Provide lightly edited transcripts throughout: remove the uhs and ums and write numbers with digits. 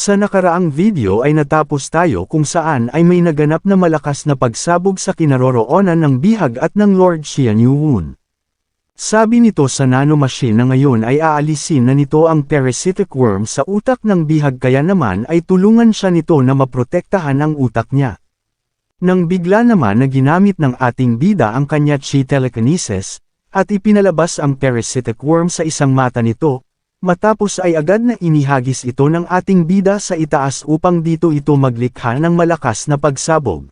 Sa nakaraang video ay natapos tayo kung saan ay may naganap na malakas na pagsabog sa kinaroroonan ng bihag at ng Lord Xian Yuwun. Sabi nito sa nanomachine na ngayon ay aalisin na nito ang parasitic worm sa utak ng bihag kaya naman ay tulungan siya nito na maprotektahan ang utak niya. Nang bigla naman na ginamit ng ating bida ang kanya chi telekinesis, at ipinalabas ang parasitic worm sa isang mata nito, matapos ay agad na inihagis ito ng ating bida sa itaas upang dito ito maglikha ng malakas na pagsabog.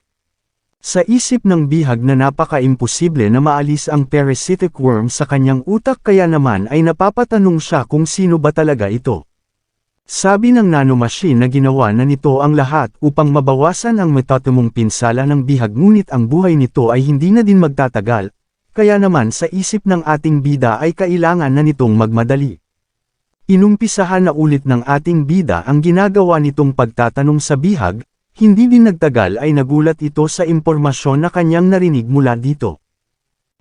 Sa isip ng bihag na napaka-imposible na maalis ang parasitic worm sa kanyang utak kaya naman ay napapatanong siya kung sino ba talaga ito. Sabi ng nanomachine na ginawa na nito ang lahat upang mabawasan ang matatamong pinsala ng bihag ngunit ang buhay nito ay hindi na din magtatagal, kaya naman sa isip ng ating bida ay kailangan na nitong magmadali. Inumpisahan na ulit ng ating bida ang ginagawa nitong pagtatanong sa bihag, hindi din nagtagal ay nagulat ito sa impormasyon na kanyang narinig mula dito.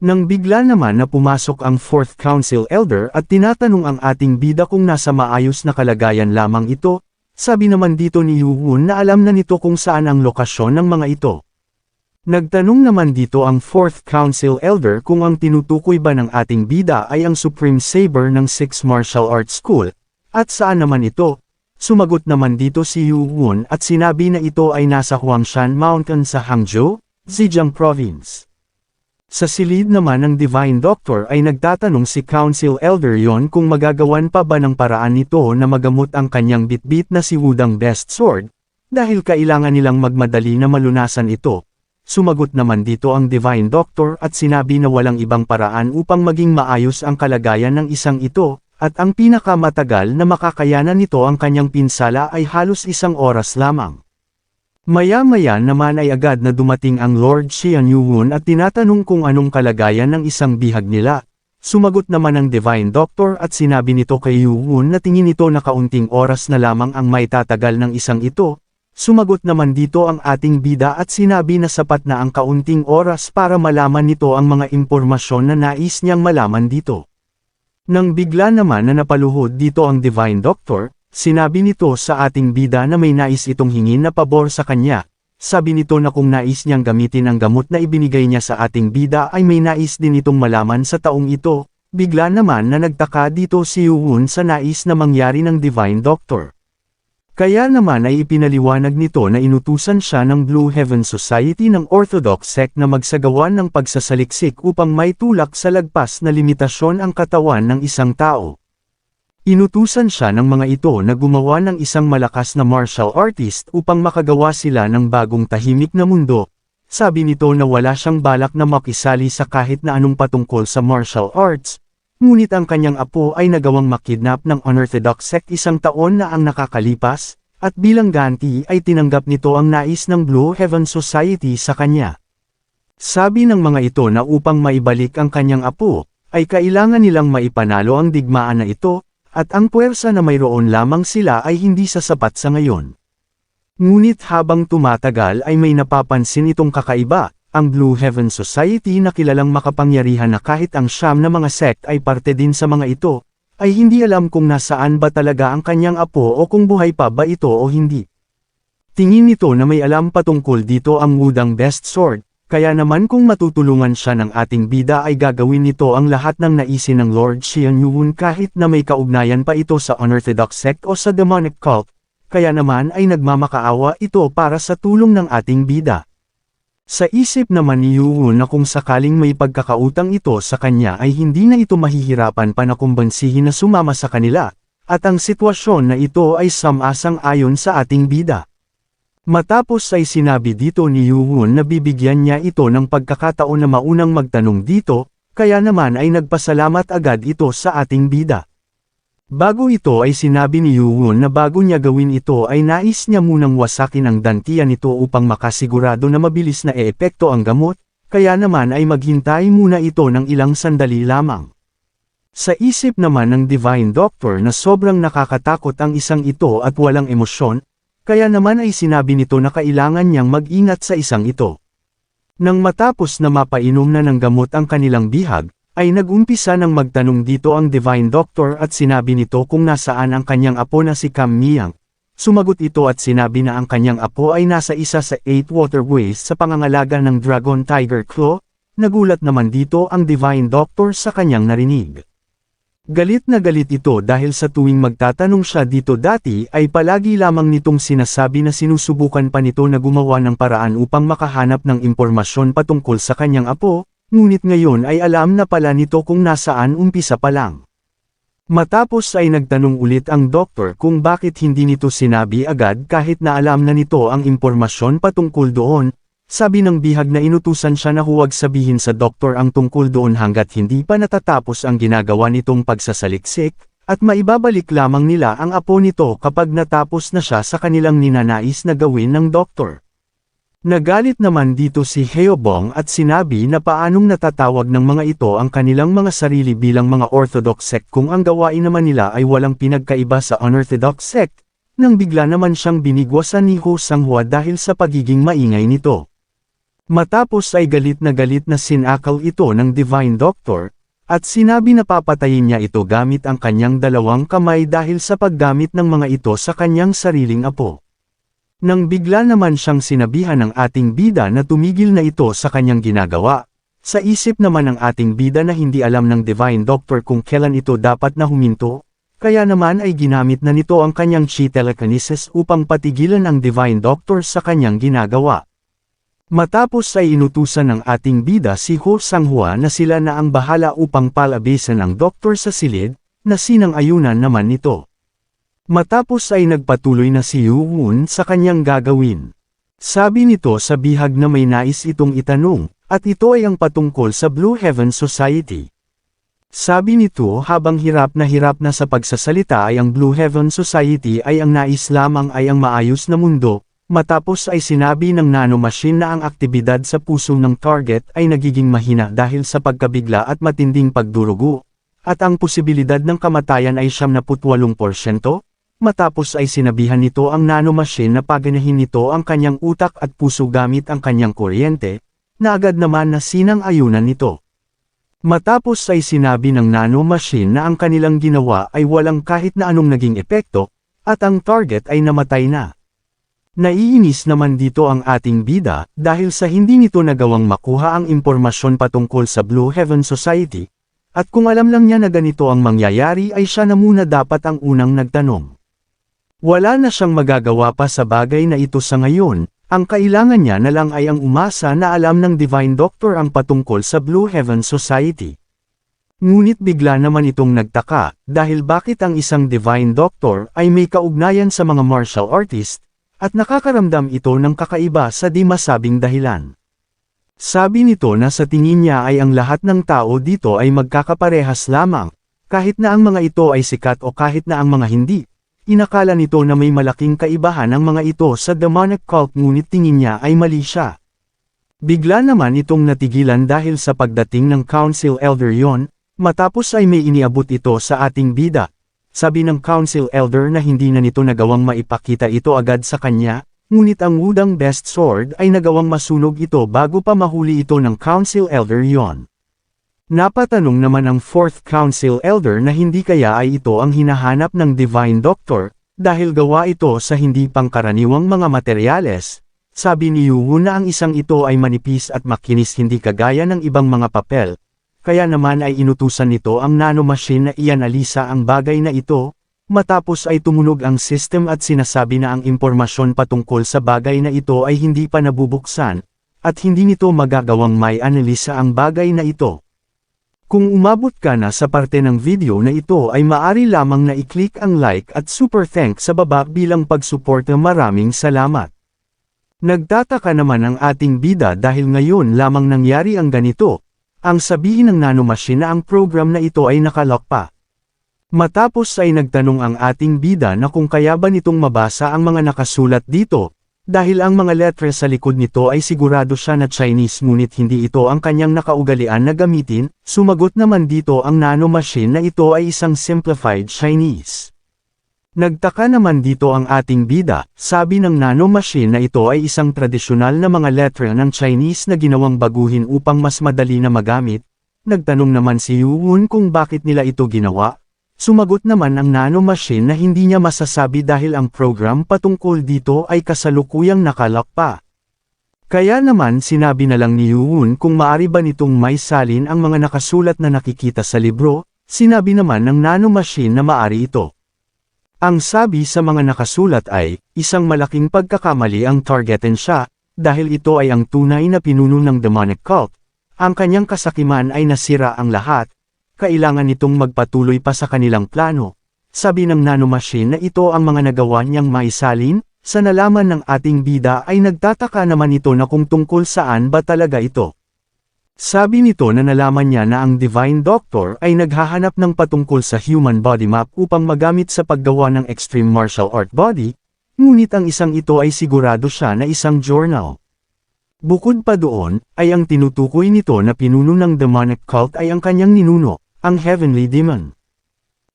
Nang bigla naman na pumasok ang 4th Council Elder at tinatanong ang ating bida kung nasa maayos na kalagayan lamang ito, sabi naman dito ni Yuwun na alam na nito kung saan ang lokasyon ng mga ito. Nagtanong naman dito ang 4th Council Elder kung ang tinutukoy ba ng ating bida ay ang Supreme Saber ng 6 Martial Arts School, at saan naman ito. Sumagot naman dito si Yuwun at sinabi na ito ay nasa Huangshan Mountain sa Hangzhou, Zhejiang Province. Sa silid naman ng Divine Doctor ay nagtatanong si Council Elder yon kung magagawan pa ba ng paraan nito na magamot ang kanyang bitbit na si Wudang Best Sword, dahil kailangan nilang magmadali na malunasan ito. Sumagot naman dito ang Divine Doctor at sinabi na walang ibang paraan upang maging maayos ang kalagayan ng isang ito, at ang pinakamatagal na makakayanan nito ang kanyang pinsala ay halos 1 oras lamang. Maya-maya naman ay agad na dumating ang Lord Xian Yuwun at tinatanong kung anong kalagayan ng isang bihag nila. Sumagot naman ang Divine Doctor at sinabi nito kay Yuwun na tingin nito na kaunting oras na lamang ang may tatagal ng isang ito. Sumagot naman dito ang ating bida at sinabi na sapat na ang kaunting oras para malaman nito ang mga impormasyon na nais niyang malaman dito. Nang bigla naman na napaluhod dito ang Divine Doctor, sinabi nito sa ating bida na may nais itong hingin na pabor sa kanya. Sabi nito na kung nais niyang gamitin ang gamot na ibinigay niya sa ating bida ay may nais din itong malaman sa taong ito. Bigla naman na nagtaka dito si Yuwun sa nais na mangyari ng Divine Doctor. Kaya naman ay ipinaliwanag nito na inutusan siya ng Blue Heaven Society ng Orthodox sect na magsagawa ng pagsasaliksik upang may tulak sa lagpas na limitasyon ang katawan ng isang tao. Inutusan siya ng mga ito na gumawa ng isang malakas na martial artist upang makagawa sila ng bagong tahimik na mundo. Sabi nito na wala siyang balak na makisali sa kahit na anong patungkol sa martial arts, ngunit ang kanyang apo ay nagawang makidnap ng unorthodox sect 1 taon na ang nakakalipas, at bilang ganti ay tinanggap nito ang nais ng Blue Heaven Society sa kanya. Sabi ng mga ito na upang maibalik ang kanyang apo, ay kailangan nilang maipanalo ang digmaan na ito, at ang puwersa na mayroon lamang sila ay hindi sasapat sa ngayon. Ngunit habang tumatagal ay may napapansin itong kakaiba. Ang Blue Heaven Society na kilalang makapangyarihan na kahit ang siyam na mga sect ay parte din sa mga ito, ay hindi alam kung nasaan ba talaga ang kanyang apo o kung buhay pa ba ito o hindi. Tingin nito na may alam patungkol dito ang Wudang Best Sword, kaya naman kung matutulungan siya ng ating bida ay gagawin nito ang lahat ng naisin ng Lord Xian Yuwun kahit na may kaugnayan pa ito sa unorthodox sect o sa demonic cult, kaya naman ay nagmamakaawa ito para sa tulong ng ating bida. Sa isip naman ni Yuwun na kung sakaling may pagkakautang ito sa kanya ay hindi na ito mahihirapan pa na kumbansihin na sumama sa kanila, at ang sitwasyon na ito ay sumasang-ayon sa ating bida. Matapos ay sinabi dito ni Yuwun na bibigyan niya ito ng pagkakataon na maunang magtanong dito, kaya naman ay nagpasalamat agad ito sa ating bida. Bago ito ay sinabi ni Yuwun na bago niya gawin ito ay nais niya munang wasakin ang dantian nito upang makasigurado na mabilis na eepekto ang gamot, kaya naman ay maghintay muna ito ng ilang sandali lamang. Sa isip naman ng Divine Doctor na sobrang nakakatakot ang isang ito at walang emosyon, kaya naman ay sinabi nito na kailangan niyang mag-ingat sa isang ito. Nang matapos na mapainom na ng gamot ang kanilang bihag, ay nag-umpisa ng magtanong dito ang Divine Doctor at sinabi nito kung nasaan ang kanyang apo na si Cam Miang. Sumagot ito at sinabi na ang kanyang apo ay nasa isa sa 8 waterways sa pangangalaga ng Dragon Tiger Claw. Nagulat naman dito ang Divine Doctor sa kanyang narinig. Galit na galit ito dahil sa tuwing magtatanong siya dito dati ay palagi lamang nitong sinasabi na sinusubukan pa nito na gumawa ng paraan upang makahanap ng impormasyon patungkol sa kanyang apo, ngunit ngayon ay alam na pala nito kung nasaan umpisa pa lang. Matapos ay nagtanong ulit ang doktor kung bakit hindi nito sinabi agad kahit na alam na nito ang impormasyon patungkol doon. Sabi ng bihag na inutusan siya na huwag sabihin sa doktor ang tungkol doon hanggat hindi pa natatapos ang ginagawa nitong pagsasaliksik, at maibabalik lamang nila ang apo nito kapag natapos na siya sa kanilang ninanais na gawin ng doktor. Nagalit naman dito si Heobong at sinabi na paanong natatawag ng mga ito ang kanilang mga sarili bilang mga Orthodox sect kung ang gawain naman nila ay walang pinagkaiba sa Unorthodox sect, nang bigla naman siyang binigwasan ni Ho Sanghua dahil sa pagiging maingay nito. Matapos ay galit na sinakal ito ng Divine Doctor, at sinabi na papatayin niya ito gamit ang kanyang dalawang kamay dahil sa paggamit ng mga ito sa kanyang sariling apo. Nang bigla naman siyang sinabihan ng ating bida na tumigil na ito sa kanyang ginagawa, sa isip naman ng ating bida na hindi alam ng Divine Doctor kung kailan ito dapat na huminto, kaya naman ay ginamit na nito ang kanyang chi telekinesis upang patigilan ang Divine Doctor sa kanyang ginagawa. Matapos ay inutusan ng ating bida si Ho Sanghua na sila na ang bahala upang palabasan ang doktor sa silid, na sinang-ayunan naman nito. Matapos ay nagpatuloy na si Yu Wun sa kanyang gagawin. Sabi nito sa bihag na may nais itong itanong, at ito ay ang patungkol sa Blue Heaven Society. Sabi nito habang hirap na sa pagsasalita ay ang Blue Heaven Society ay ang nais lamang ay ang maayos na mundo. Matapos ay sinabi ng nanomachine na ang aktibidad sa puso ng target ay nagiging mahina dahil sa pagkabigla at matinding pagdurugo, at ang posibilidad ng kamatayan ay 78%. Matapos ay sinabihan nito ang nanomachine na paganahin nito ang kanyang utak at puso gamit ang kanyang kuryente, na agad naman na sinang-ayunan nito. Matapos ay sinabi ng nanomachine na ang kanilang ginawa ay walang kahit na anong naging epekto, at ang target ay namatay na. Naiinis naman dito ang ating bida dahil sa hindi nito nagawang makuha ang impormasyon patungkol sa Blue Heaven Society, at kung alam lang niya na ganito ang mangyayari ay siya na muna dapat ang unang nagtanong. Wala na siyang magagawa pa sa bagay na ito sa ngayon, ang kailangan niya na lang ay ang umasa na alam ng Divine Doctor ang patungkol sa Blue Heaven Society. Ngunit bigla naman itong nagtaka dahil bakit ang isang Divine Doctor ay may kaugnayan sa mga martial artist, at nakakaramdam ito ng kakaiba sa di masabing dahilan. Sabi nito na sa tingin niya ay ang lahat ng tao dito ay magkakaparehas lamang, kahit na ang mga ito ay sikat o kahit na ang mga hindi. Inakala nito na may malaking kaibahan ang mga ito sa demonic cult ngunit tingin niya ay mali siya. Bigla naman itong natigilan dahil sa pagdating ng Council Elder yon, matapos ay may iniabot ito sa ating bida. Sabi ng Council Elder na hindi na nito nagawang maipakita ito agad sa kanya, ngunit ang Wudang Best Sword ay nagawang masunog ito bago pa mahuli ito ng Council Elder yon. Napatanong naman ang 4th Council Elder na hindi kaya ay ito ang hinahanap ng Divine Doctor, dahil gawa ito sa hindi pangkaraniwang mga materyales. Sabi ni Yu Wun na ang isang ito ay manipis at makinis hindi kagaya ng ibang mga papel. Kaya naman ay inutusan nito ang nanomachine na ianalisa ang bagay na ito, matapos ay tumunog ang system at sinasabi na ang impormasyon patungkol sa bagay na ito ay hindi pa nabubuksan, at hindi nito magagawang may analisa ang bagay na ito. Kung umabot ka na sa parte ng video na ito ay maari lamang na i-click ang like at super thanks sa baba bilang pagsuporta. Maraming salamat. Nagtataka naman ang ating bida dahil ngayon lamang nangyari ang ganito. Ang sabihin ng nanomachine na ang program na ito ay nakalock pa. Matapos ay nagtanong ang ating bida na kung kaya ba nitong mabasa ang mga nakasulat dito, dahil ang mga letra sa likod nito ay sigurado siya na Chinese ngunit hindi ito ang kanyang nakaugalian na gamitin, sumagot naman dito ang nanomachine na ito ay isang simplified Chinese. Nagtaka naman dito ang ating bida, sabi ng nanomachine na ito ay isang tradisyonal na mga letra ng Chinese na ginawang baguhin upang mas madali na magamit. Nagtanong naman si Yu Wun kung bakit nila ito ginawa. Sumagot naman ang nanomachine na hindi niya masasabi dahil ang program patungkol dito ay kasalukuyang nakalak pa. Kaya naman sinabi na lang ni Yuun kung maari ba nitong may salin ang mga nakasulat na nakikita sa libro, sinabi naman ng nanomachine na maari ito. Ang sabi sa mga nakasulat ay, isang malaking pagkakamali ang targetin siya, dahil ito ay ang tunay na pinuno ng demonic cult. Ang kanyang kasakiman ay nasira ang lahat, kailangan nitong magpatuloy pa sa kanilang plano. Sabi ng nanomachine na ito ang mga nagawa niyang maisalin, sa nalaman ng ating bida ay nagtataka naman ito na kung tungkol saan ba talaga ito. Sabi nito na nalaman niya na ang Divine Doctor ay naghahanap ng patungkol sa human body map upang magamit sa paggawa ng extreme martial art body, ngunit ang isang ito ay sigurado siya na isang journal. Bukod pa doon, ay ang tinutukoy nito na pinuno ng demonic cult ay ang kanyang ninuno, ang Heavenly Demon.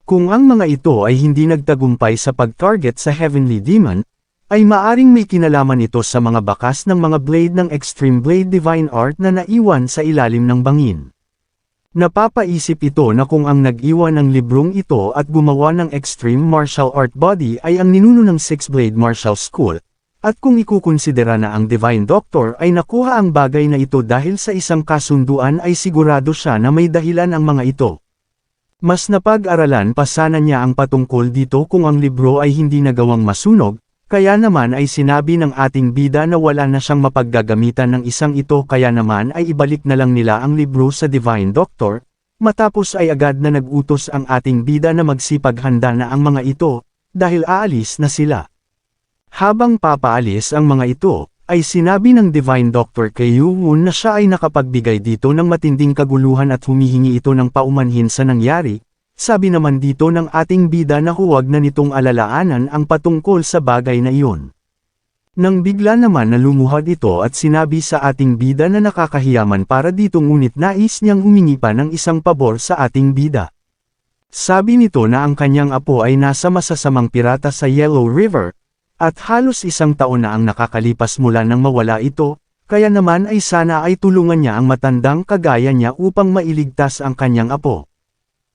Kung ang mga ito ay hindi nagtagumpay sa pag-target sa Heavenly Demon, ay maaring may kinalaman ito sa mga bakas ng mga blade ng Extreme Blade Divine Art na naiwan sa ilalim ng bangin. Napapaisip ito na kung ang nag-iwan ng librong ito at gumawa ng Extreme Martial Art Body ay ang ninuno ng Six Blade Martial School, at kung ikukonsidera na ang Divine Doctor ay nakuha ang bagay na ito dahil sa isang kasunduan ay sigurado siya na may dahilan ang mga ito. Mas napag-aralan pa sana niya ang patungkol dito kung ang libro ay hindi nagawang masunog, kaya naman ay sinabi ng ating bida na wala na siyang mapaggagamitan ng isang ito kaya naman ay ibalik na lang nila ang libro sa Divine Doctor, matapos ay agad na nag-utos ang ating bida na magsipaghanda na ang mga ito, dahil aalis na sila. Habang papaalis ang mga ito, ay sinabi ng Divine Doctor kay Yuun na siya ay nakapagbigay dito ng matinding kaguluhan at humihingi ito ng paumanhin sa nangyari. Sabi naman dito ng ating bida na huwag na nitong alalaanan ang patungkol sa bagay na iyon. Nang bigla naman na lumuhad ito at sinabi sa ating bida na nakakahiyaman para dito ngunit nais niyang humingi pa ng isang pabor sa ating bida. Sabi nito na ang kanyang apo ay nasa masasamang pirata sa Yellow River, at halos isang taon na ang nakakalipas mula nang mawala ito, kaya naman ay sana ay tulungan niya ang matandang kagaya niya upang mailigtas ang kanyang apo.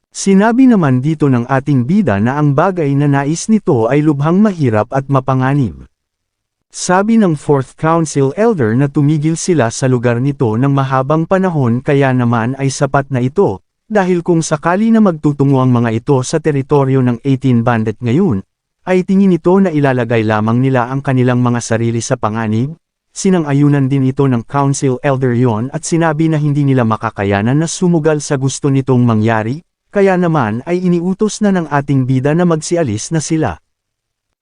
Sinabi naman dito ng ating bida na ang bagay na nais nito ay lubhang mahirap at mapanganib. Sabi ng Fourth Council Elder na tumigil sila sa lugar nito ng mahabang panahon kaya naman ay sapat na ito, dahil kung sakali na magtutungo ang mga ito sa teritoryo ng 18 Bandit ngayon, ay tingin ito na ilalagay lamang nila ang kanilang mga sarili sa panganib. Sinang-ayunan din ito ng Council Elder yon at sinabi na hindi nila makakayanan na sumugal sa gusto nitong mangyari, kaya naman ay iniutos na ng ating bida na magsialis na sila.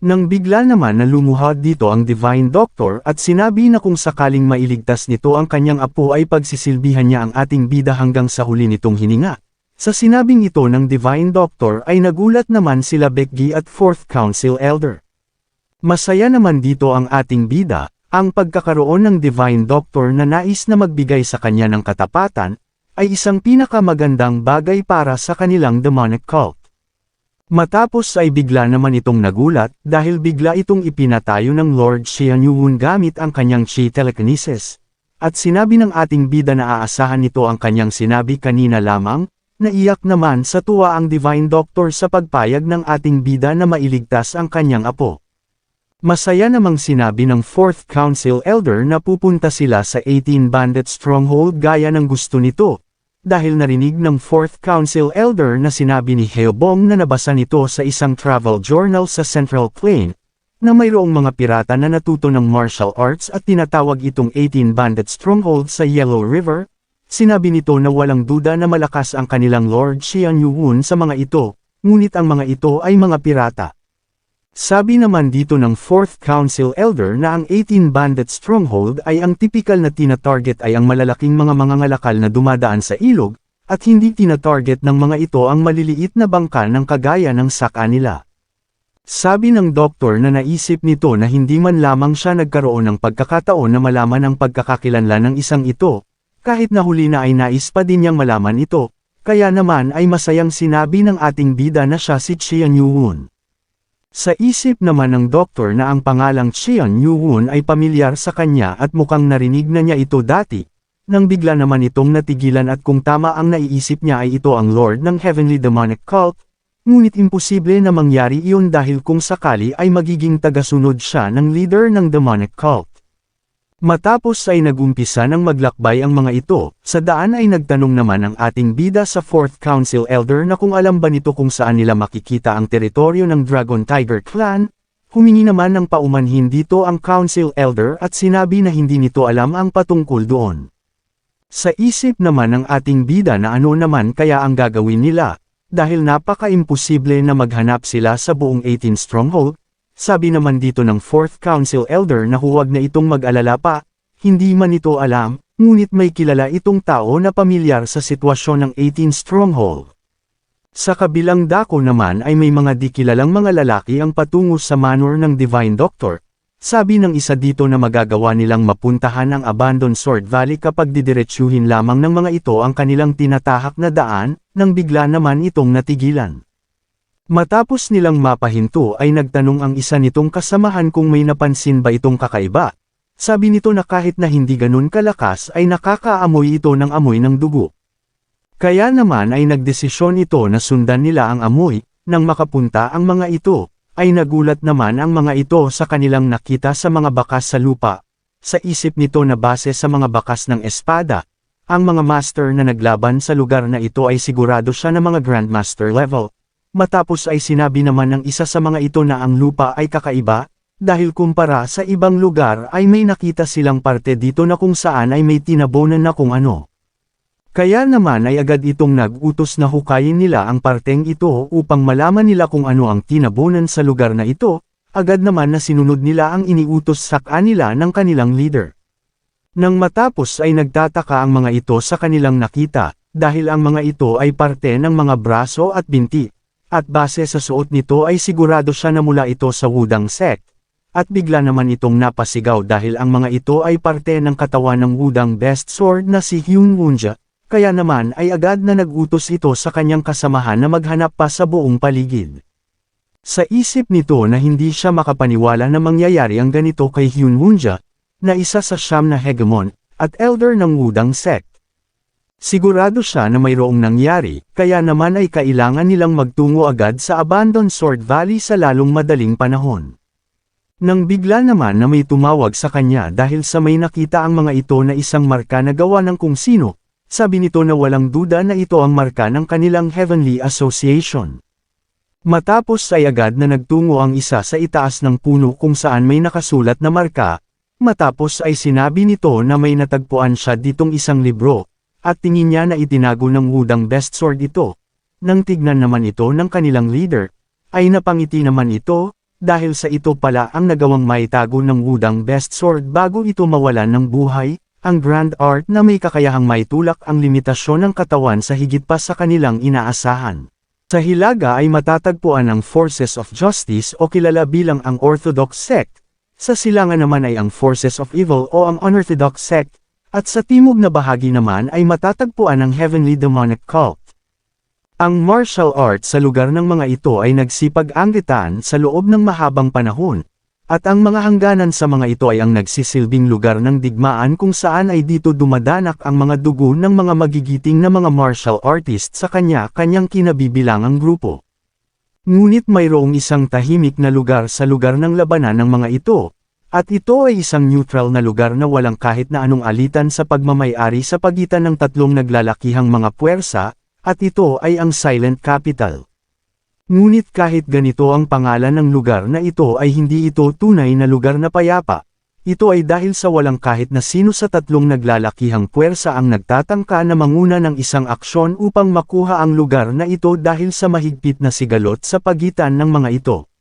Nang bigla naman na lumuhad dito ang Divine Doctor at sinabi na kung sakaling mailigtas nito ang kanyang apo ay pagsisilbihan niya ang ating bida hanggang sa huli nitong hininga. Sa sinabing ito ng Divine Doctor ay nagulat naman sila Becky at Fourth Council Elder. Masaya naman dito ang ating bida, ang pagkakaroon ng Divine Doctor na nais na magbigay sa kanya ng katapatan, ay isang pinakamagandang bagay para sa kanilang demonic cult. Matapos ay bigla naman itong nagulat dahil bigla itong ipinatayo ng Lord Xian Yuun gamit ang kanyang Chi telekinesis. At sinabi ng ating bida na aasahan nito ang kanyang sinabi kanina lamang, naiyak naman sa tuwa ang Divine Doctor sa pagpayag ng ating bida na mailigtas ang kanyang apo. Masaya namang sinabi ng Fourth Council Elder na pupunta sila sa 18 Bandit Stronghold gaya ng gusto nito, dahil narinig ng Fourth Council Elder na sinabi ni Heobong na nabasa nito sa isang travel journal sa Central Plain, na mayroong mga pirata na natuto ng martial arts at tinatawag itong 18 Bandit Stronghold sa Yellow River. Sinabi nito na walang duda na malakas ang kanilang Lord Xian Yuun sa mga ito, ngunit ang mga ito ay mga pirata. Sabi naman dito ng Fourth Council Elder na ang 18 Bandit Stronghold ay ang tipikal na tina-target ay ang malalaking mga mangangalakal na dumadaan sa ilog, at hindi tina-target ng mga ito ang maliliit na bangka ng kagaya ng saka nila. Sabi ng doktor na naisip nito na hindi man lamang siya nagkaroon ng pagkakataon na malaman ang pagkakakilanlan ng isang ito, kahit na huli na ay nais pa din niyang malaman ito, kaya naman ay masayang sinabi ng ating bida na siya si Xian Yuun. Sa isip naman ng doktor na ang pangalang Xian Yuun ay pamilyar sa kanya at mukhang narinig na niya ito dati, nang bigla naman itong natigilan at kung tama ang naiisip niya ay ito ang Lord ng Heavenly Demonic Cult, ngunit imposible na mangyari iyon dahil kung sakali ay magiging tagasunod siya ng leader ng demonic cult. Matapos ay nagumpisa ng maglakbay ang mga ito, sa daan ay nagtanong naman ang ating bida sa 4th Council Elder na kung alam ba nito kung saan nila makikita ang teritoryo ng Dragon Tiger Clan. Humingi naman ng paumanhin dito ang Council Elder at sinabi na hindi nito alam ang patungkol doon. Sa isip naman ng ating bida na ano naman kaya ang gagawin nila, dahil napaka-imposible na maghanap sila sa buong 18 Stronghold. Sabi naman dito ng 4th Council Elder na huwag na itong mag-alala pa, hindi man ito alam, ngunit may kilala itong tao na pamilyar sa sitwasyon ng 18 Stronghold. Sa kabilang dako naman ay may mga di kilalang mga lalaki ang patungo sa manor ng Divine Doctor. Sabi ng isa dito na magagawa nilang mapuntahan ang Abandoned Sword Valley kapag didiretsuhin lamang ng mga ito ang kanilang tinatahak na daan, nang bigla naman itong natigilan. Matapos nilang mapahinto ay nagtanong ang isa nitong kasamahan kung may napansin ba itong kakaiba. Sabi nito na kahit na hindi ganun kalakas ay nakakaamoy ito ng amoy ng dugo. Kaya naman ay nagdesisyon ito na sundan nila ang amoy. Nang makapunta ang mga ito, ay nagulat naman ang mga ito sa kanilang nakita sa mga bakas sa lupa. Sa isip nito na base sa mga bakas ng espada, ang mga master na naglaban sa lugar na ito ay sigurado siya na mga Grandmaster level. Matapos ay sinabi naman ng isa sa mga ito na ang lupa ay kakaiba, dahil kumpara sa ibang lugar ay may nakita silang parte dito na kung saan ay may tinabonan na kung ano. Kaya naman ay agad itong nag-utos na hukayin nila ang parteng ito upang malaman nila kung ano ang tinabonan sa lugar na ito, agad naman na sinunod nila ang iniutos sa kanila ng kanilang leader. Nang matapos ay nagtataka ang mga ito sa kanilang nakita, dahil ang mga ito ay parte ng mga braso at binti. At base sa suot nito ay sigurado siya na mula ito sa Wudang sect. At bigla naman itong napasigaw dahil ang mga ito ay parte ng katawan ng Wudang best sword na si Hyun Wunja, kaya naman ay agad na nag-utos ito sa kanyang kasamahan na maghanap pa sa buong paligid. Sa isip nito na hindi siya makapaniwala na mangyayari ang ganito kay Hyun Wunja, na isa sa siyam na hegemon, at elder ng Wudang sect. Sigurado siya na mayroong nangyari, kaya naman ay kailangan nilang magtungo agad sa Abandoned Sword Valley sa lalong madaling panahon. Nang bigla naman na may tumawag sa kanya dahil sa may nakita ang mga ito na isang marka na gawa ng kung sino, sabi nito na walang duda na ito ang marka ng kanilang Heavenly Association. Matapos ay agad na nagtungo ang isa sa itaas ng puno kung saan may nakasulat na marka, matapos ay sinabi nito na may natagpuan siya ditong isang libro. At tingin niya na itinago ng Wudang best sword ito. Nang tignan naman ito ng kanilang leader, ay napangiti naman ito, dahil sa ito pala ang nagawang maitago ng Wudang best sword bago ito mawalan ng buhay, ang Grand Art na may kakayahang maitulak ang limitasyon ng katawan sa higit pa sa kanilang inaasahan. Sa Hilaga ay matatagpuan ang Forces of Justice o kilala bilang ang Orthodox sect, sa Silangan naman ay ang Forces of Evil o ang Unorthodox sect, at sa timog na bahagi naman ay matatagpuan ang Heavenly Demonic Cult. Ang martial art sa lugar ng mga ito ay nagsipag-anggitan sa loob ng mahabang panahon, at ang mga hangganan sa mga ito ay ang nagsisilbing lugar ng digmaan kung saan ay dito dumadanak ang mga dugo ng mga magigiting na mga martial artist sa kanya-kanyang kinabibilangang grupo. Ngunit mayroong isang tahimik na lugar sa lugar ng labanan ng mga ito. At ito ay isang neutral na lugar na walang kahit na anong alitan sa pagmamay-ari sa pagitan ng tatlong naglalakihang mga puwersa, at ito ay ang Silent Capital. Ngunit kahit ganito ang pangalan ng lugar na ito ay hindi ito tunay na lugar na payapa. Ito ay dahil sa walang kahit na sino sa tatlong naglalakihang puwersa ang nagtatangka na manguna ng isang aksyon upang makuha ang lugar na ito dahil sa mahigpit na sigalot sa pagitan ng mga ito.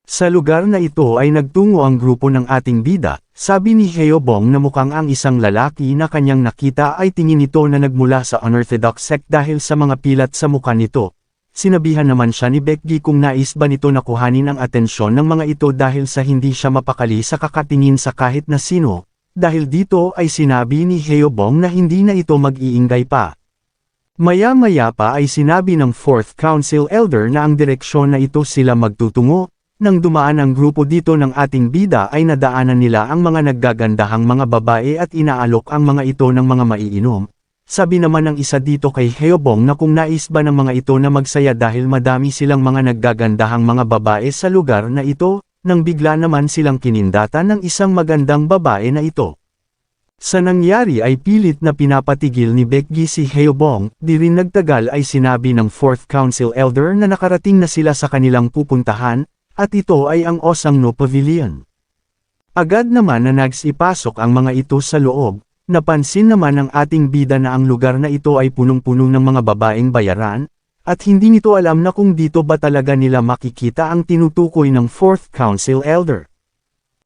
Sa lugar na ito ay nagtungo ang grupo ng ating bida, sabi ni Heobong na mukhang ang isang lalaki na kanyang nakita ay tingin nito na nagmula sa Unorthodox sect dahil sa mga pilat sa mukha nito. Sinabihan naman siya ni Becky kung nais ba nito na kuhanin ang atensyon ng mga ito dahil sa hindi siya mapakali sa kakatingin sa kahit na sino, dahil dito ay sinabi ni Heobong na hindi na ito mag-iingay pa. Maya-maya pa ay sinabi ng 4th Council Elder na ang direksyon na ito sila magtutungo. Nang dumaan ang grupo dito ng ating bida ay nadaanan nila ang mga naggagandahang mga babae at inaalok ang mga ito ng mga maiinom. Sabi naman ng isa dito kay Heobong na kung nais ba ng mga ito na magsaya dahil madami silang mga naggagandahang mga babae sa lugar na ito, nang bigla naman silang kinindatan ng isang magandang babae na ito. Sa nangyari ay pilit na pinapatigil ni Becky si Heobong, di rin nagtagal ay sinabi ng 4th Council Elder na nakarating na sila sa kanilang pupuntahan, at ito ay ang Osangno Pavilion. Agad naman na nagsipasok ang mga ito sa loob. Napansin naman ng ating bida na ang lugar na ito ay punong-puno ng mga babaeng bayaran, at hindi nito alam na kung dito ba talaga nila makikita ang tinutukoy ng 4th Council Elder.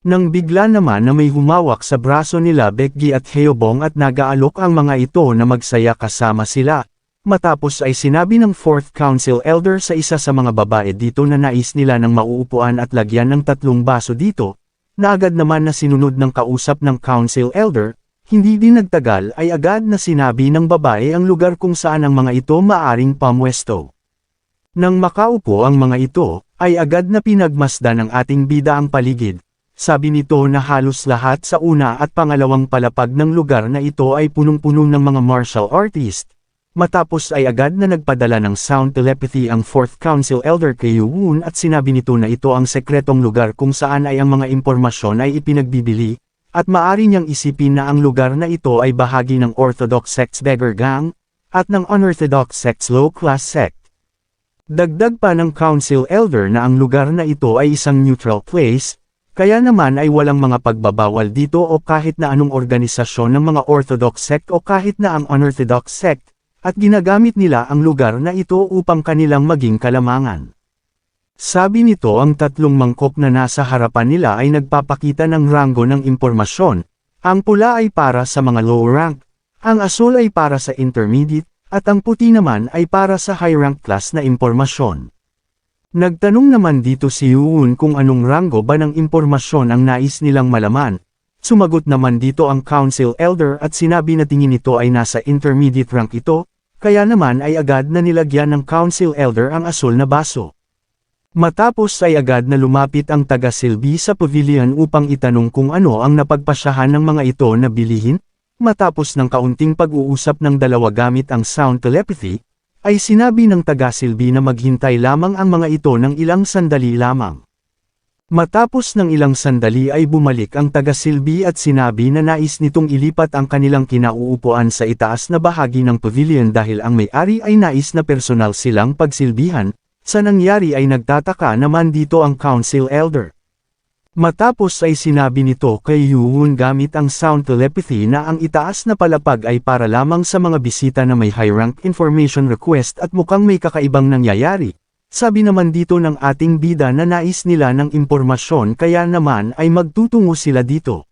Nang bigla naman na may humawak sa braso nila Becky at Heobong at nag-aalok ang mga ito na magsaya kasama sila, matapos ay sinabi ng 4th Council Elder sa isa sa mga babae dito na nais nila ng mauupuan at lagyan ng 3 baso dito, na agad naman na sinunod ng kausap ng Council Elder. Hindi din nagtagal ay agad na sinabi ng babae ang lugar kung saan ang mga ito maaring pamwesto. Nang makaupo ang mga ito, ay agad na pinagmasdan ng ating bida ang paligid. Sabi nito na halos lahat sa una at pangalawang palapag ng lugar na ito ay punong-puno ng mga martial artist. Matapos ay agad na nagpadala ng sound telepathy ang 4th Council Elder kay Yuwon at sinabi nito na ito ang sekretong lugar kung saan ay ang mga impormasyon ay ipinagbibili. At maari niyang isipin na ang lugar na ito ay bahagi ng Orthodox Sect's Beggar Gang, at ng Unorthodox Sect's Low-Class Sect. Dagdag pa ng Council Elder na ang lugar na ito ay isang neutral place, kaya naman ay walang mga pagbabawal dito o kahit na anong organisasyon ng mga Orthodox Sect o kahit na ang Unorthodox Sect, at ginagamit nila ang lugar na ito upang kanilang maging kalamangan. Sabi nito ang 3 mangkok na nasa harapan nila ay nagpapakita ng ranggo ng impormasyon. Ang pula ay para sa mga low rank, ang asul ay para sa intermediate, at ang puti naman ay para sa high rank class na impormasyon. Nagtanong naman dito si Yuwon kung anong ranggo ba ng impormasyon ang nais nilang malaman. Sumagot naman dito ang Council Elder at sinabi na tingin nito ay nasa intermediate rank ito, kaya naman ay agad na nilagyan ng Council Elder ang asul na baso. Matapos ay agad na lumapit ang taga-silbi sa pavilion upang itanong kung ano ang napagpasyahan ng mga ito na bilihin. Matapos ng kaunting pag-uusap ng dalawa gamit ang sound telepathy, ay sinabi ng taga-silbi na maghintay lamang ang mga ito ng ilang sandali lamang. Matapos ng ilang sandali ay bumalik ang taga-silbi at sinabi na nais nitong ilipat ang kanilang kinauupuan sa itaas na bahagi ng pavilion dahil ang may-ari ay nais na personal silang pagsilbihan. Sa nangyari ay nagtataka naman dito ang Council Elder. Matapos ay sinabi nito kay Yuwon gamit ang sound telepathy na ang itaas na palapag ay para lamang sa mga bisita na may high rank information request at mukhang may kakaibang nangyayari. Sabi naman dito ng ating bida na nais nila ng impormasyon kaya naman ay magtutungo sila dito.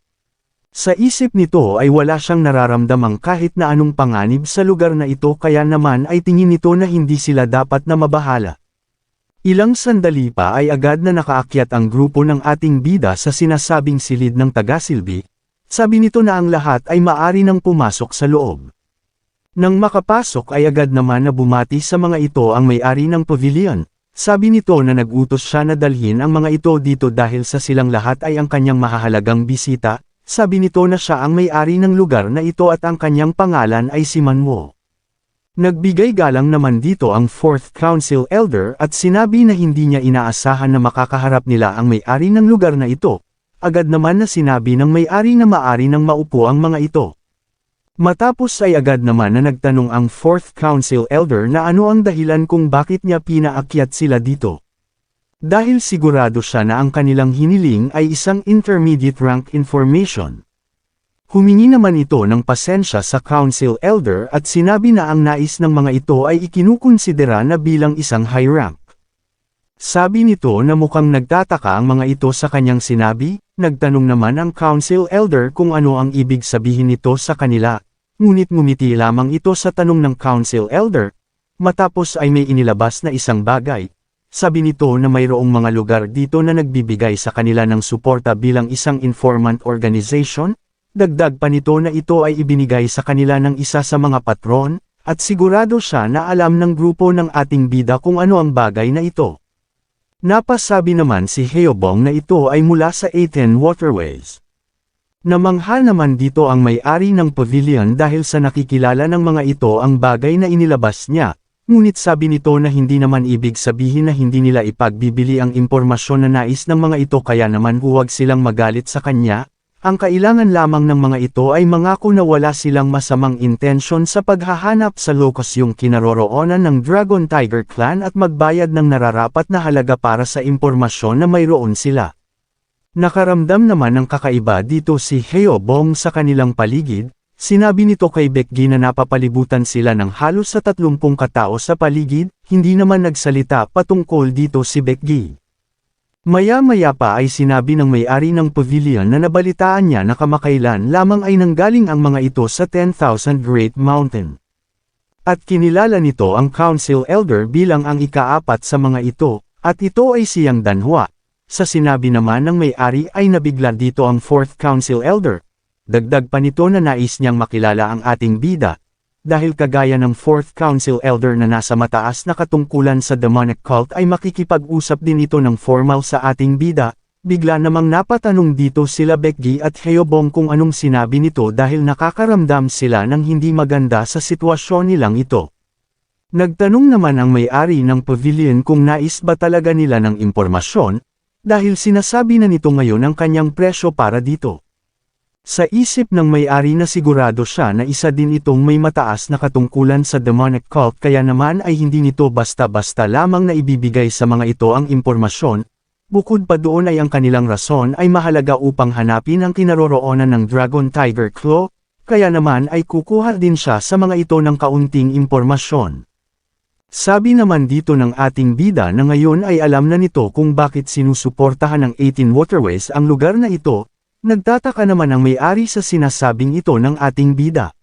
Sa isip nito ay wala siyang nararamdamang kahit na anong panganib sa lugar na ito kaya naman ay tingin nito na hindi sila dapat na mabahala. Ilang sandali pa ay agad na nakaakyat ang grupo ng ating bida sa sinasabing silid ng taga-silbi. Sabi nito na ang lahat ay maari nang pumasok sa loob. Nang makapasok ay agad naman na bumati sa mga ito ang may-ari ng pavilion. Sabi nito na nag-utos siya na dalhin ang mga ito dito dahil sa silang lahat ay ang kanyang mahahalagang bisita. Sabi nito na siya ang may-ari ng lugar na ito at ang kanyang pangalan ay si Manwo. Nagbigay galang naman dito ang 4th Council Elder at sinabi na hindi niya inaasahan na makakaharap nila ang may-ari ng lugar na ito. Agad naman na sinabi ng may-ari na maari nang maupo ang mga ito. Matapos ay agad naman na nagtanong ang 4th Council Elder na ano ang dahilan kung bakit niya pinaakyat sila dito. Dahil sigurado siya na ang kanilang hiniling ay isang intermediate rank information. Humingi naman ito ng pasensya sa Council Elder at sinabi na ang nais ng mga ito ay ikinukonsidera na bilang isang high rank. Sabi nito na mukhang nagtataka ang mga ito sa kanyang sinabi, nagtanong naman ang Council Elder kung ano ang ibig sabihin nito sa kanila, ngunit ngumiti lamang ito sa tanong ng Council Elder, matapos ay may inilabas na isang bagay. Sabi nito na mayroong mga lugar dito na nagbibigay sa kanila ng suporta bilang isang informant organization. Dagdag pa nito na ito ay ibinigay sa kanila ng isa sa mga patron, at sigurado siya na alam ng grupo ng ating bida kung ano ang bagay na ito. Napasabi naman si Heobong na ito ay mula sa Aten Waterways. Namangha naman dito ang may-ari ng pavilion dahil sa nakikilala ng mga ito ang bagay na inilabas niya, ngunit sabi nito na hindi naman ibig sabihin na hindi nila ipagbibili ang impormasyon na nais ng mga ito kaya naman huwag silang magalit sa kanya. Ang kailangan lamang ng mga ito ay mangako na wala silang masamang intensyon sa paghahanap sa lokasyong kinaroroonan ng Dragon Tiger Clan at magbayad ng nararapat na halaga para sa impormasyon na mayroon sila. Nakaramdam naman ng kakaiba dito si Heobong sa kanilang paligid, sinabi nito kay Becky na napapalibutan sila ng halos sa 30 katao sa paligid, hindi naman nagsalita patungkol dito si Becky. Maya-maya pa ay sinabi ng may-ari ng pavilion na nabalitaan niya na kamakailan lamang ay nanggaling ang mga ito sa 10,000 Great Mountain. At kinilala nito ang Council Elder bilang ang ika-4 sa mga ito, at ito ay siyang Danhua. Sa sinabi naman ng may-ari ay nabigla dito ang 4th Council Elder. Dagdag pa nito na nais niyang makilala ang ating bida, dahil kagaya ng 4th Council Elder na nasa mataas na katungkulan sa demonic cult ay makikipag-usap din ito ng formal sa ating bida. Bigla namang napatanong dito sila Becky at Heobong kung anong sinabi nito dahil nakakaramdam sila ng hindi maganda sa sitwasyon nilang ito. Nagtanong naman ang may-ari ng pavilion kung nais ba talaga nila ng impormasyon, dahil sinasabi na nito ngayon ang kanyang presyo para dito. Sa isip ng may-ari na sigurado siya na isa din itong may mataas na katungkulan sa demonic cult kaya naman ay hindi nito basta-basta lamang na ibibigay sa mga ito ang impormasyon, bukod pa doon ay ang kanilang rason ay mahalaga upang hanapin ang kinaroroonan ng Dragon Tiger Claw, kaya naman ay kukuha din siya sa mga ito ng kaunting impormasyon. Sabi naman dito ng ating bida na ngayon ay alam na nito kung bakit sinusuportahan ng 18 Waterways ang lugar na ito, nagtataka naman ang may-ari sa sinasabing ito ng ating bida.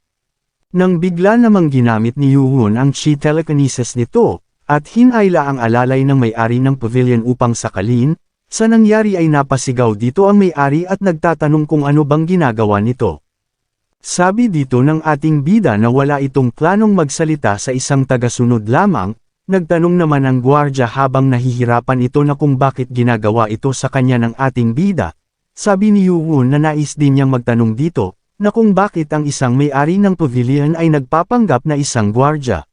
Nang bigla namang ginamit ni Yuhun ang chi telekinesis nito, at hinayla ang alalay ng may-ari ng pavilion upang sakalin, sa nangyari ay napasigaw dito ang may-ari at nagtatanong kung ano bang ginagawa nito. Sabi dito ng ating bida na wala itong planong magsalita sa isang tagasunod lamang, nagtanong naman ang gwardya habang nahihirapan ito na kung bakit ginagawa ito sa kanya ng ating bida. Sabi ni Yuhun na nais din niyang magtanong dito, na kung bakit ang isang may-ari ng pavilion ay nagpapanggap na isang gwardya.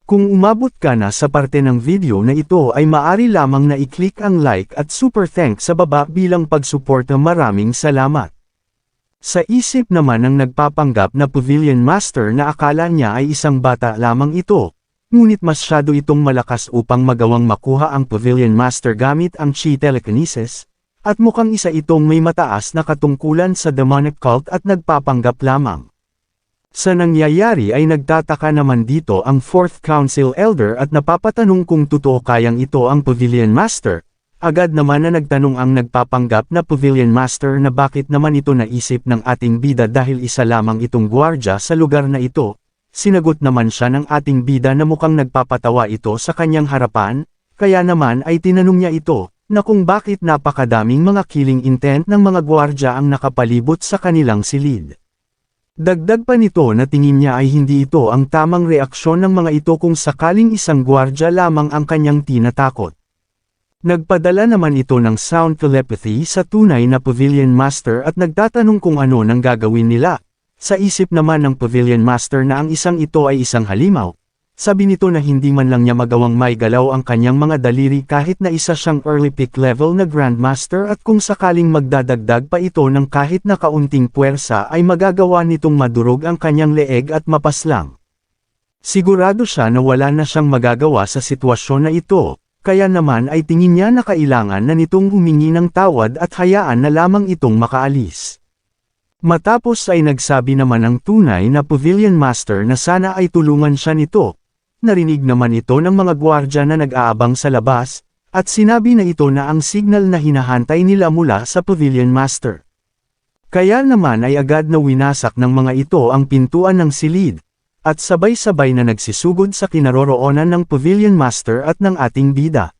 Kung umabot ka na sa parte ng video na ito ay maaari lamang na i-click ang like at super thanks sa baba bilang pagsuporta. Maraming salamat. Sa isip naman ng nagpapanggap na pavilion master na akala niya ay isang bata lamang ito, ngunit masyado itong malakas upang magawang makuha ang pavilion master gamit ang chi telekinesis, at mukhang isa itong may mataas na katungkulan sa demonic cult at nagpapanggap lamang. Sa nangyayari ay nagtataka naman dito ang 4th Council Elder at napapatanong kung totoo kayang ito ang pavilion master. Agad naman na nagtanong ang nagpapanggap na pavilion master na bakit naman ito naisip ng ating bida dahil isa lamang itong gwardya sa lugar na ito. Sinagot naman siya ng ating bida na mukhang nagpapatawa ito sa kanyang harapan, kaya naman ay tinanong niya ito, na kung bakit napakadaming mga killing intent ng mga gwardya ang nakapalibot sa kanilang silid. Dagdag pa nito na tingin niya ay hindi ito ang tamang reaksyon ng mga ito kung sakaling isang gwardya lamang ang kanyang tinatakot. Nagpadala naman ito ng sound telepathy sa tunay na pavilion master at nagtatanong kung ano nang gagawin nila. Sa isip naman ng pavilion master na ang isang ito ay isang halimaw. Sabi nito na hindi man lang niya magawang may galaw ang kanyang mga daliri kahit na isa siyang early pick level na grandmaster at kung sakaling magdadagdag pa ito ng kahit na kaunting puwersa ay magagawa nitong madurog ang kanyang leeg at mapaslang. Sigurado siya na wala na siyang magagawa sa sitwasyon na ito. Kaya naman ay tingin niya na kailangan na nitong humingi ng tawad at hayaan na lamang itong makaalis. Matapos ay nagsabi naman ang tunay na pavilion master na sana ay tulungan siya nito. Narinig naman ito ng mga gwardya na nag-aabang sa labas, at sinabi na ito na ang signal na hinahantay nila mula sa pavilion master. Kaya naman ay agad na winasak ng mga ito ang pintuan ng silid, at sabay-sabay na nagsusugod sa kinaroroonan ng pavilion master at ng ating bida.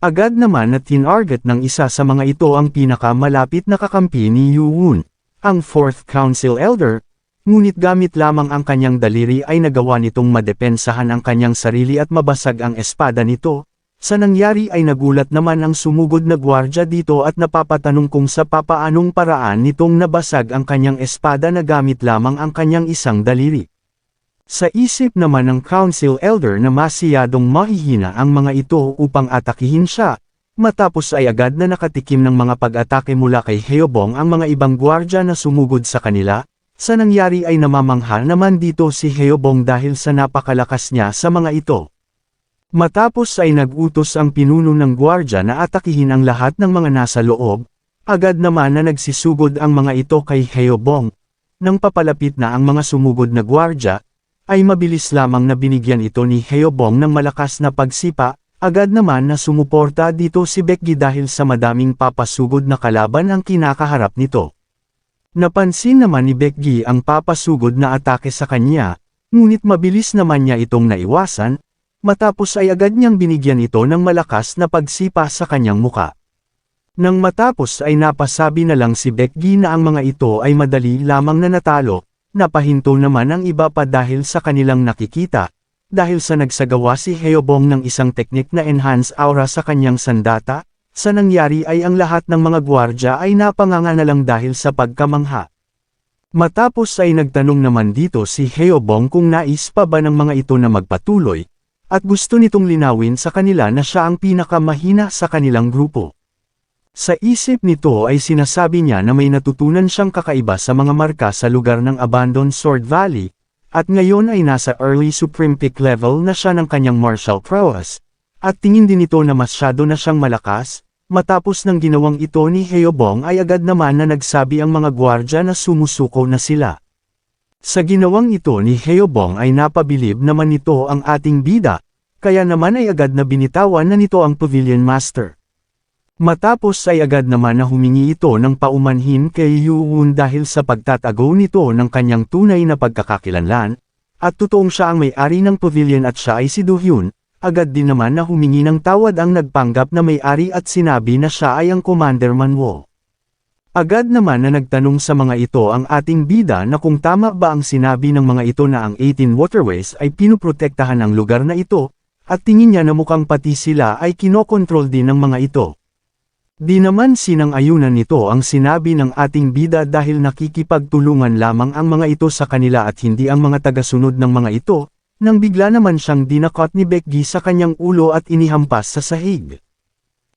Agad naman na tinarget ng isa sa mga ito ang pinakamalapit na kakampi ni Yuhun, ang 4th Council Elder, ngunit gamit lamang ang kanyang daliri ay nagawa nitong madepensahan ang kanyang sarili at mabasag ang espada nito. Sa nangyari ay nagulat naman ang sumugod na gwardya dito at napapatanong kung sa papaanong paraan nitong nabasag ang kanyang espada na gamit lamang ang kanyang isang daliri. Sa isip naman ng council elder na masyadong mahihina ang mga ito upang atakihin siya, matapos ay agad na nakatikim ng mga pag-atake mula kay Heobong ang mga ibang gwardya na sumugod sa kanila. Sa nangyari ay namamangha naman dito si Heobong dahil sa napakalakas niya sa mga ito. Matapos ay nag-utos ang pinuno ng gwardya na atakihin ang lahat ng mga nasa loob, agad naman na nagsisugod ang mga ito kay Heobong. Nang papalapit na ang mga sumugod na gwardya, ay mabilis lamang na binigyan ito ni Heobong ng malakas na pagsipa, agad naman na sumuporta dito si Becky dahil sa madaming papasugod na kalaban ang kinakaharap nito. Napansin naman ni Becky ang papasugod na atake sa kanya, ngunit mabilis naman niya itong naiwasan, matapos ay agad niyang binigyan ito ng malakas na pagsipa sa kanyang muka. Nang matapos ay napasabi na lang si Becky na ang mga ito ay madali lamang na natalo, napahinto naman ang iba pa dahil sa kanilang nakikita, dahil sa nagsagawa si Heobong ng isang teknik na enhance aura sa kanyang sandata, sa nangyari ay ang lahat ng mga gwardya ay napanganga na lang dahil sa pagkamangha. Matapos ay nagtanong naman dito si Heobong kung nais pa ba ng mga ito na magpatuloy, at gusto nitong linawin sa kanila na siya ang pinakamahina sa kanilang grupo. Sa isip nito ay sinasabi niya na may natutunan siyang kakaiba sa mga marka sa lugar ng Abandoned Sword Valley, at ngayon ay nasa early supreme peak level na siya ng kanyang martial prowess, at tingin din ito na masyado na siyang malakas. Matapos ng ginawang ito ni Heobong ay agad naman na nagsabi ang mga gwardya na sumusuko na sila. Sa ginawang ito ni Heobong ay napabilib naman nito ang ating bida, kaya naman ay agad na binitawan na nito ang Pavilion Master. Matapos ay agad naman na humingi ito ng paumanhin kay Yuun dahil sa pagtatago nito ng kanyang tunay na pagkakakilanlan, at totoong siya ang may-ari ng pavilion at siya ay si Do-hyun, agad din naman na humingi ng tawad ang nagpanggap na may-ari at sinabi na siya ay ang Commander Manwo. Agad naman na nagtanong sa mga ito ang ating bida na kung tama ba ang sinabi ng mga ito na ang 18 waterways ay pinuprotektahan ang lugar na ito, at tingin niya na mukhang pati sila ay kinokontrol din ng mga ito. Di naman sinang-ayunan nito ang sinabi ng ating bida dahil nakikipagtulungan lamang ang mga ito sa kanila at hindi ang mga tagasunod ng mga ito, nang bigla naman siyang dinakot ni Becky sa kanyang ulo at inihampas sa sahig.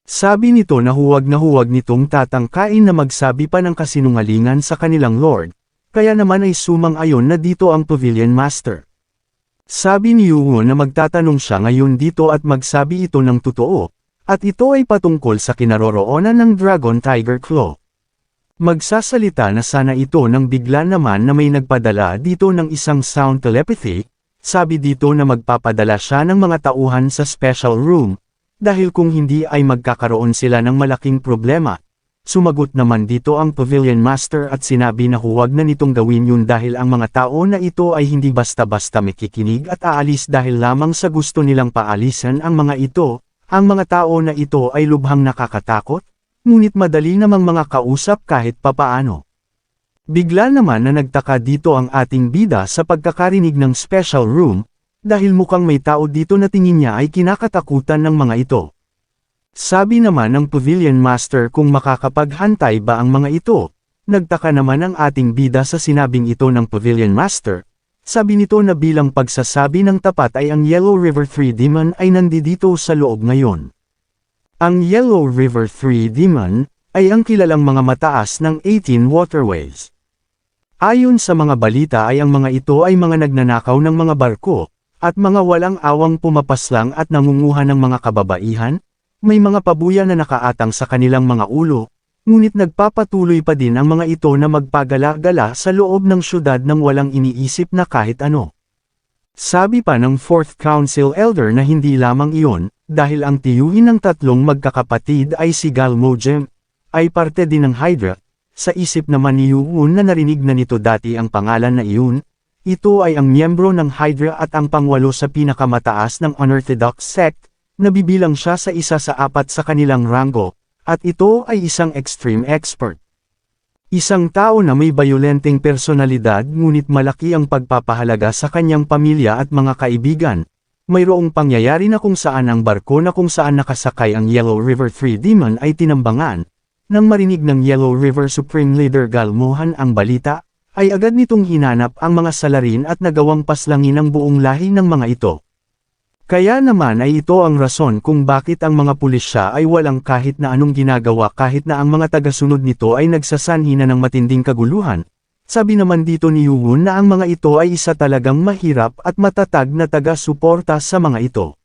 Sabi nito na huwag nitong tatangkain na magsabi pa ng kasinungalingan sa kanilang lord, kaya naman ay sumang-ayon na dito ang Pavilion Master. Sabi ni Yuho na magtatanong siya ngayon dito at magsabi ito ng totoo, at ito ay patungkol sa kinaroroonan ng Dragon Tiger Claw. Magsasalita na sana ito nang bigla naman na may nagpadala dito ng isang sound telepathy, sabi dito na magpapadala siya ng mga tauhan sa special room, dahil kung hindi ay magkakaroon sila ng malaking problema. Sumagot naman dito ang Pavilion Master at sinabi na huwag na nitong gawin yun dahil ang mga tao na ito ay hindi basta-basta makikinig at aalis dahil lamang sa gusto nilang paalisan ang mga ito. Ang mga tao na ito ay lubhang nakakatakot, ngunit madali namang mga kausap kahit papaano. Bigla naman na nagtaka dito ang ating bida sa pagkakarinig ng special room, dahil mukhang may tao dito na tingin niya ay kinakatakutan ng mga ito. Sabi naman ng Pavilion Master kung makakapaghantay ba ang mga ito. Nagtaka naman ang ating bida sa sinabing ito ng Pavilion Master. Sabi nito na bilang pagsasabi ng tapat ay ang Yellow River 3 Demon ay nandito sa loob ngayon. Ang Yellow River 3 Demon ay ang kilalang mga mataas ng 18 waterways. Ayon sa mga balita ay ang mga ito ay mga nagnanakaw ng mga barko, at mga walang awang pumapaslang at nangunguha ng mga kababaihan, may mga pabuya na nakaatang sa kanilang mga ulo, ngunit nagpapatuloy pa din ang mga ito na magpagala-gala sa loob ng syudad nang walang iniisip na kahit ano. Sabi pa ng 4th Council Elder na hindi lamang iyon, dahil ang tiyuhin ng tatlong magkakapatid ay si Galmojem, ay parte din ng Hydra. Sa isip naman ni Yuun na narinig na nito dati ang pangalan na iyon, ito ay ang miyembro ng Hydra at ang pangwalo sa pinakamataas ng unorthodox sect, nabibilang siya sa isa sa 4 sa kanilang ranggo, at ito ay isang extreme expert. Isang tao na may bayolenteng personalidad ngunit malaki ang pagpapahalaga sa kanyang pamilya at mga kaibigan, Mayroong pangyayari na kung saan ang barko na kung saan nakasakay ang Yellow River 3 Demon ay tinambangan. Nang marinig ng Yellow River Supreme Leader Galmohan ang balita, ay agad nitong hinanap ang mga salarin at nagawang paslangin ang buong lahi ng mga ito. Kaya naman ay ito ang rason kung bakit ang mga pulisya ay walang kahit na anong ginagawa kahit na ang mga tagasunod nito ay nagsasanhi na ng matinding kaguluhan. Sabi naman dito ni Yuwon na ang mga ito ay isa talagang mahirap at matatag na taga-suporta sa mga ito.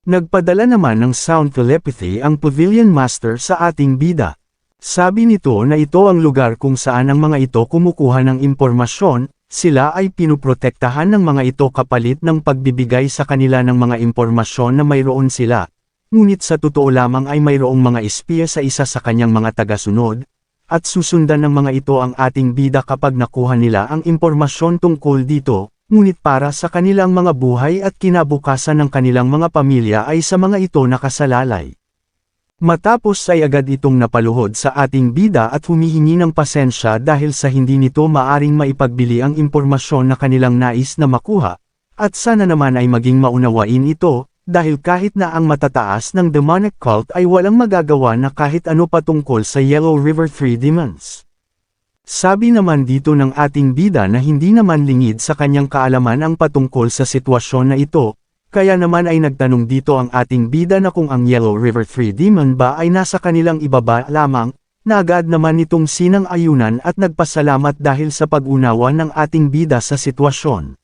Nagpadala naman ng sound telepathy ang Pavilion Master sa ating bida. Sabi nito na ito ang lugar kung saan ang mga ito kumukuha ng impormasyon, sila ay pinuprotektahan ng mga ito kapalit ng pagbibigay sa kanila ng mga impormasyon na mayroon sila. Ngunit sa totoo lamang ay mayroong mga espiya sa isa sa kanyang mga tagasunod, at susundan ng mga ito ang ating bida kapag nakuha nila ang impormasyon tungkol dito, ngunit para sa kanilang mga buhay at kinabukasan ng kanilang mga pamilya ay sa mga ito nakasalalay. Matapos ay agad itong napaluhod sa ating bida at humihingi ng pasensya dahil sa hindi nito maaring maipagbili ang impormasyon na kanilang nais na makuha, at sana naman ay maging maunawain ito, dahil kahit na ang matataas ng demonic cult ay walang magagawa na kahit ano patungkol sa Yellow River 3 Demons. Sabi naman dito ng ating bida na hindi naman lingid sa kanyang kaalaman ang patungkol sa sitwasyon na ito, kaya naman ay nagtanong dito ang ating bida na kung ang Yellow River 3 Demon ba ay nasa kanilang ibaba lamang, na agad naman itong sinang-ayunan at nagpasalamat dahil sa pag-unawa ng ating bida sa sitwasyon.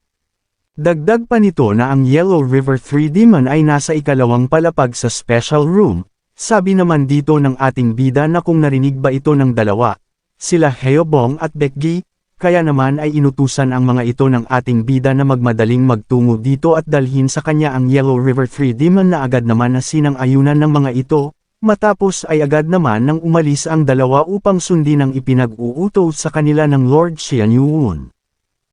Dagdag pa nito na ang Yellow River 3 Demon ay nasa ikalawang palapag sa special room. Sabi naman dito ng ating bida na kung narinig ba ito ng dalawa, sila Heobong at Bekgi, kaya naman ay inutusan ang mga ito ng ating bida na magmadaling magtungo dito at dalhin sa kanya ang Yellow River 3 Demon na agad naman na sinang-ayunan ng mga ito, matapos ay agad naman nang umalis ang dalawa upang sundin ang ipinag-uutos sa kanila ng Lord Xianyuun.